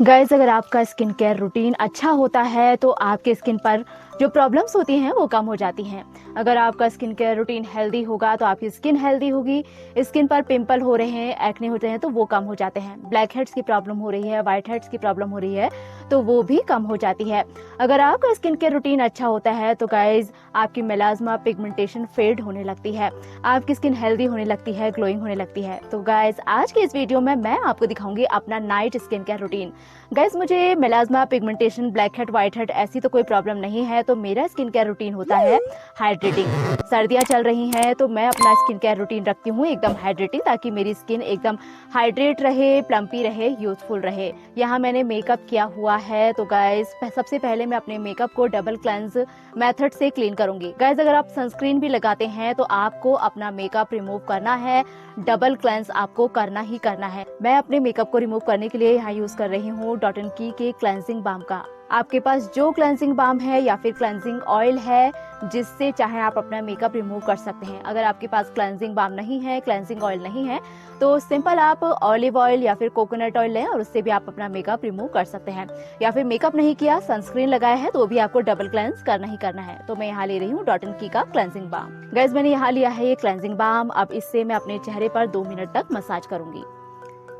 Guys, अगर आपका skin care routine अच्छा होता है तो आपके स्किन पर जो प्रॉब्लम्स होती हैं वो कम हो जाती हैं। अगर आपका स्किन केयर रूटीन हेल्दी होगा तो आपकी स्किन हेल्दी होगी। स्किन पर पिंपल हो रहे हैं, एक्ने होते हैं तो वो कम हो जाते हैं। ब्लैक हेड्स की प्रॉब्लम हो रही है, वाइट हेड्स की प्रॉब्लम हो रही है तो वो भी कम हो जाती है। अगर आपका स्किन केयर रूटीन अच्छा होता है तो गाइज आपकी मेलाज्मा पिगमेंटेशन फेड होने लगती है, आपकी स्किन हेल्दी होने लगती है, ग्लोइंग होने लगती है। तो गाइज आज के इस वीडियो में मैं आपको दिखाऊंगी अपना night skin care routine. Guys, मुझे melasma pigmentation, blackhead, whitehead ऐसी तो कोई प्रॉब्लम नहीं है, तो मेरा स्किन केयर रूटीन होता है हाइड्रेटिंग। सर्दियां चल रही हैं तो मैं अपना स्किन केयर रूटीन रखती हूँ एकदम हाइड्रेटिंग, ताकि मेरी स्किन एकदम हाइड्रेट रहे, प्लम्पी रहे, यूथफुल रहे। यहाँ मैंने मेकअप किया हुआ है तो गाइस सबसे पहले मैं अपने मेकअप को डबल क्लेंस मेथड से क्लीन करूंगी। गाइस, अगर आप सनस्क्रीन भी लगाते हैं तो आपको अपना मेकअप रिमूव करना है, डबल क्लेंस आपको करना ही करना है। मैं अपने मेकअप को रिमूव करने के लिए यहाँ यूज कर रही हूँ डॉट एंड की के क्लेंजिंग बाम का। आपके पास जो क्लेंजिंग बाम है या फिर क्लेंजिंग ऑयल है, जिससे चाहे आप अपना मेकअप रिमूव कर सकते हैं। अगर आपके पास क्लेंजिंग बाम नहीं है, क्लेंजिंग ऑयल नहीं है, तो सिंपल आप ऑलिव ऑयल या फिर कोकोनट ऑयल लें और उससे भी आप अपना मेकअप रिमूव कर सकते हैं। या फिर मेकअप नहीं किया, सनस्क्रीन लगाया है तो भी आपको डबल क्लेंस करना ही करना है। तो मैं यहाँ ले रही हूँ डॉट एंड की का क्लेंजिंग बाम। गाइस, मैंने यहाँ लिया है ये क्लेंजिंग बाम। अब इससे मैं अपने चेहरे पर 2 मिनट तक मसाज करूंगी।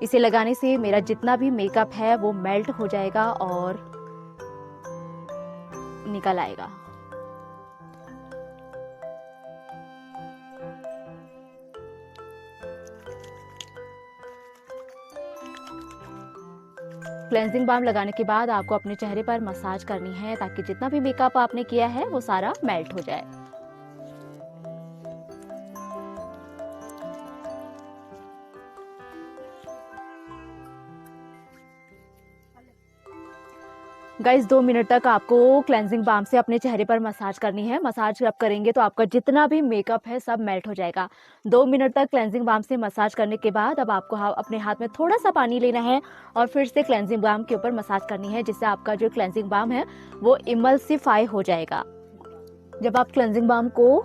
इसे लगाने से मेरा जितना भी मेकअप है वो मेल्ट हो जाएगा और निकल आएगा। क्लेंजिंग बाम लगाने के बाद आपको अपने चेहरे पर मसाज करनी है, ताकि जितना भी मेकअप आपने किया है वो सारा मेल्ट हो जाए। गाइस, 2 मिनट तक आपको क्लेंजिंग बाम से अपने चेहरे पर मसाज करनी है। मसाज जब करेंगे तो आपका जितना भी मेकअप है सब मेल्ट हो जाएगा। 2 मिनट तक क्लेंजिंग बाम से मसाज करने के बाद अब आपको अपने हाथ में थोड़ा सा पानी लेना है और फिर से क्लेंजिंग बाम के ऊपर मसाज करनी है, जिससे आपका जो क्लेंजिंग बाम है वो इमल्सिफाई हो जाएगा। जब आप क्लेंजिंग बाम को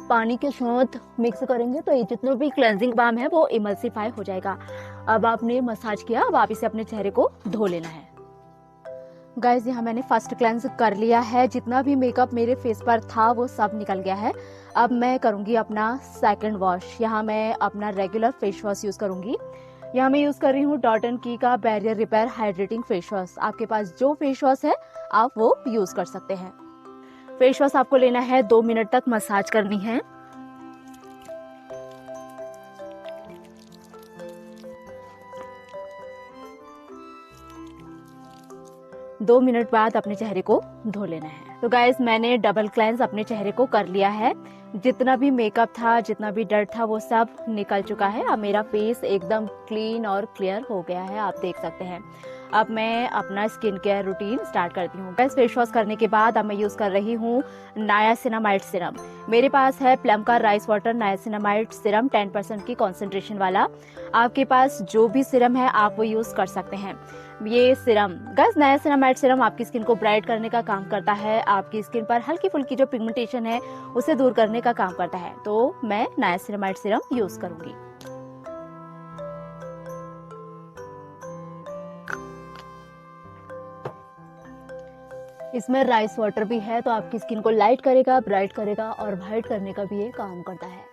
पानी के साथ मिक्स करेंगे तो ये जितना भी क्लेंजिंग बाम है वो इमल्सिफाई हो जाएगा। अब आपने मसाज किया, अब आप इसे अपने चेहरे को धो लेना है। गाइस, यहाँ मैंने फर्स्ट क्लेंस कर लिया है। जितना भी मेकअप मेरे फेस पर था वो सब निकल गया है। अब मैं करूंगी अपना सेकंड वॉश। यहाँ मैं अपना रेगुलर फेस वॉश यूज करूंगी। यहाँ मैं यूज कर रही हूँ डॉट एंड की का barrier repair hydrating face wash. आपके पास जो फेस वॉश है आप वो यूज कर सकते हैं। फेस वॉश आपको लेना है, 2 मिनट तक मसाज करनी है। दो मिनट बाद अपने चेहरे को धो लेना है। तो गाइस, मैंने डबल क्लेंस अपने चेहरे को कर लिया है। जितना भी मेकअप था, जितना भी डर्ट था वो सब निकल चुका है। अब मेरा फेस एकदम क्लीन और क्लियर हो गया है, आप देख सकते हैं। अब मैं अपना स्किन केयर रूटीन स्टार्ट करती हूँ। गाइस, फेस वॉश करने के बाद अब मैं यूज कर रही हूँ नायासिनामाइड सिरम। मेरे पास है प्लम का राइस वाटर नायासिनामाइड सिरम 10% की कॉन्सेंट्रेशन वाला। आपके पास जो भी सिरम है आप वो यूज कर सकते हैं। ये सिरम, गाइस, नायासिनामाइड सिरम आपकी स्किन को ब्राइट करने का काम करता है। आपकी स्किन पर हल्की फुल्की जो पिगमेंटेशन है उसे दूर करने का काम करता है। तो मैं नायासिनामाइड सिरम यूज करूंगी। इसमें राइस वाटर भी है तो आपकी स्किन को लाइट करेगा, ब्राइट करेगा और वाइट करने का भी ये काम करता है।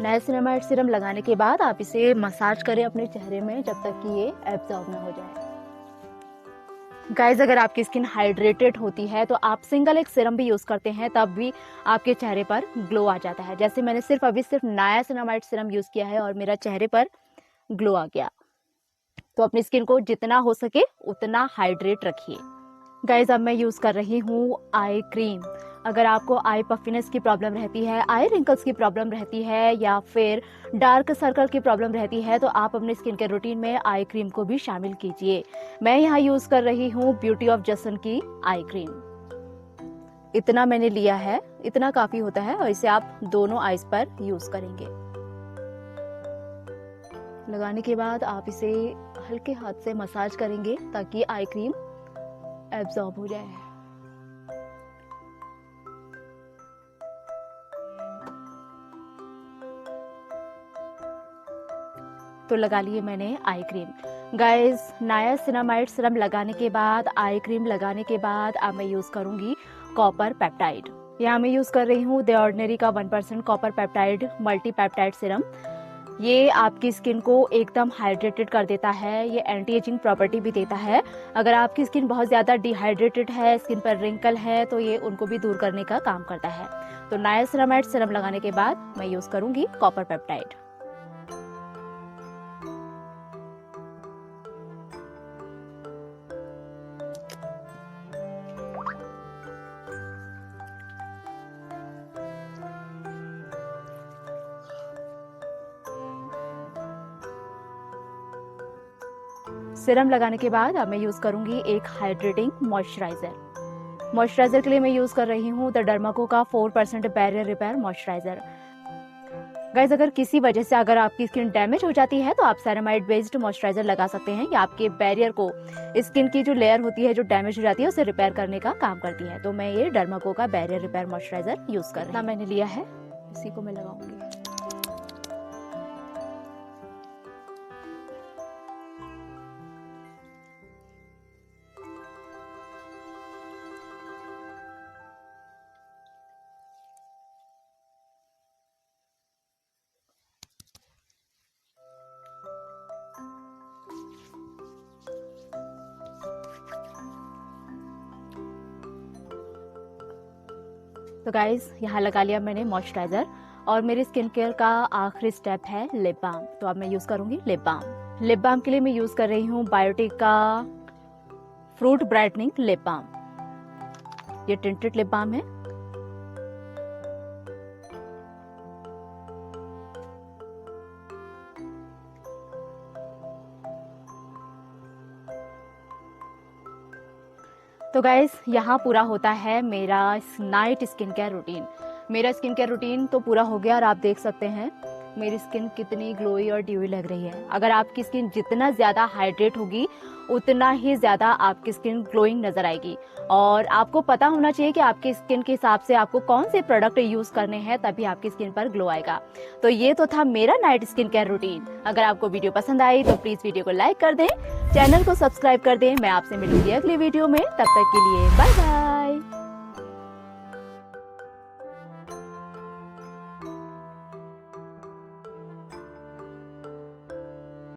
नाइसिनामाइड सीरम लगाने के बाद आप इसे मसाज करें अपने चेहरे में जब तक कि ये एब्जॉर्ब ना हो जाए। गाइज, अगर आपकी स्किन हाइड्रेटेड होती है तो आप सिंगल एक सीरम भी यूज करते हैं तब भी आपके चेहरे पर ग्लो आ जाता है। जैसे मैंने सिर्फ नायासिनामाइड सीरम यूज किया है और मेरा चेहरे पर ग्लो आ गया। तो अपनी स्किन को जितना हो सके उतना हाइड्रेट रखिए। गाइज, अब मैं यूज कर रही हूँ आई क्रीम। अगर आपको आई पफिनेस की प्रॉब्लम रहती है, आई रिंकल्स की प्रॉब्लम रहती है या फिर डार्क सर्कल की प्रॉब्लम रहती है तो आप अपने स्किन के रूटीन में आई क्रीम को भी शामिल कीजिए। मैं यहाँ यूज कर रही हूँ ब्यूटी ऑफ जसन की आई क्रीम। इतना मैंने लिया है, इतना काफी होता है और इसे आप दोनों आईज पर यूज करेंगे। लगाने के बाद आप इसे हल्के हाथ से मसाज करेंगे ताकि आई क्रीम एब्जॉर्ब हो जाए। तो लगा लिए मैंने eye cream. Guys, niacinamide serum लगाने के बाद, आई क्रीम लगाने के बाद अब मैं यूज़ करूँगी कॉपर पेप्टाइड। यहाँ मैं यूज़ कर रही हूँ द ऑर्डिनरी का 1% copper peptide multi peptide serum. ये आपकी स्किन को एकदम हाइड्रेटेड कर देता है, ये एंटी एजिंग प्रॉपर्टी भी देता है। अगर आपकी स्किन बहुत ज़्यादा डिहाइड्रेटेड है, स्किन पर रिंकल है, तो ये उनको भी दूर करने का काम करता है। तो नायासिनामाइड सीरम लगाने के बाद मैं यूज़ करूँगी कॉपर पेप्टाइड। सीरम लगाने के बाद अब मैं यूज़ करूंगी एक हाइड्रेटिंग मॉइस्चराइज़र। मॉइस्चराइज़र के लिए मैं यूज़ कर रही हूँ द डर्माको का 4% बैरियर रिपेयर मॉइस्चराइज़र। गाइस, अगर किसी वजह से अगर आपकी स्किन डैमेज हो जाती है तो आप सेरामाइड बेस्ड मॉइस्चराइज़र लगा सकते हैं। ये आपके बैरियर को, स्किन की जो लेयर होती है जो डैमेज हो जाती है उसे रिपेयर करने का काम करती है। तो मैं ये डर्माको का बैरियर रिपेयर मॉइस्चराइज़र यूज़ कर रही हूँ। मैंने लिया है, इसी को मैं लगाऊंगी। तो गाइज, यहाँ लगा लिया मैंने मॉइस्चराइज़र और मेरी स्किन केयर का आखिरी स्टेप है लिप बाम। तो अब मैं यूज़ करूँगी लिप बाम। लिप बाम के लिए मैं यूज़ कर रही हूँ बायोटिक का फ्रूट ब्राइटनिंग लिप बाम। ये टिंटेड लिप बाम है। तो गाइस, यहाँ पूरा होता है मेरा नाइट स्किन केयर रूटीन। मेरा स्किन केयर रूटीन तो पूरा हो गया और आप देख सकते हैं मेरी स्किन कितनी ग्लोई और ड्यूई लग रही है। अगर आपकी स्किन जितना ज़्यादा हाइड्रेट होगी उतना ही ज़्यादा आपकी स्किन ग्लोइंग नज़र आएगी। और आपको पता होना चाहिए कि आपकी स्किन के हिसाब से आपको कौन से प्रोडक्ट यूज़ करने हैं, तभी आपकी स्किन पर ग्लो आएगा। तो ये तो था मेरा नाइट स्किन केयर रूटीन। अगर आपको वीडियो पसंद आई तो प्लीज़ वीडियो को लाइक कर दें, चैनल को सब्सक्राइब कर दें। मैं आपसे मिलूंगी अगली वीडियो में, तब तक के लिए बाय बाय।